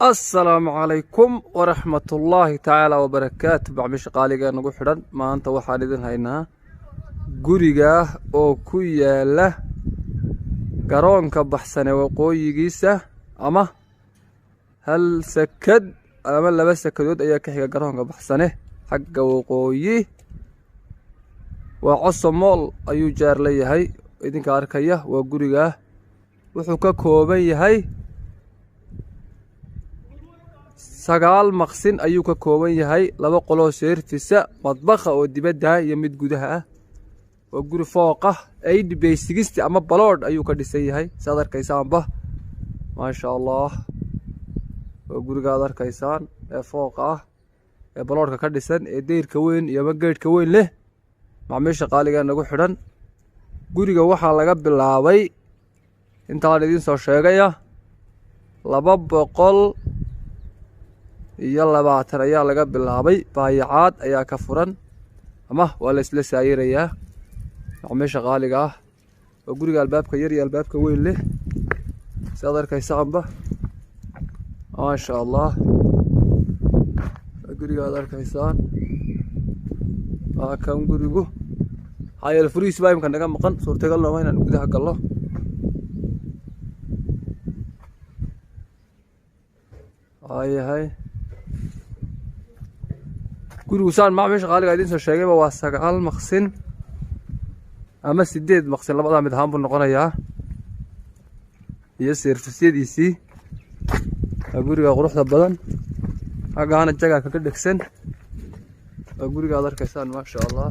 السلام عليكم ورحمة الله تعالى وبركاته. بعمش قاليقا نقول حران ما أنت وحالدين هاينا قريقا أو كويا له قرون كبحسنة وقوي جيسة أما هل سكد أما لا بس سكدود أيا كحيقا قرون كبحسنة حق وقوي وعصم مول أيو جار لي هاي إذن كاركيه وقريقا وحكا كوبي هاي sagaal maqsin ayuu ka kooban yahay laba qoloo seerfisa madbaqa oo dibadda iyo mid gudaha ah waa guri fooq ah 8 bay 60 ama balood ayuu ka dhisan yahay saad arkaysaanba ma sha Allah waa guriga aad arkaysaan ee fooq ah ee baloodka ka dhisan ee deyrka weyn iyo geedka weyn leh macaamiisha qaaliga nagu xidhan guriga waxaa laga bilaabay intaan idin soo sheegaya 200 iyo 20 ayaa laga bilaabay baayacaad ayaa ka furan ama waa la isla saayirayaa macaamiisha qaaliga ah oo guriga albaabka yar iyo albaabka weyn leh saad arkaysaanba ma sha Allah guriga aad arkaysaan kan gurigu hayal furiis baa imka naga maqan suurtagal loo inaan gudaha galno hay gurigu saan macaamiisha qaaliga idin soo sheegayba waa 9 maqsin ama 8 maqsin labada mid ahaan buu noqonayaa iyo servisyadiisii guriga quruxda badan agaana jaga ka dhigsan guriga aad arkaysaan ma sha Allah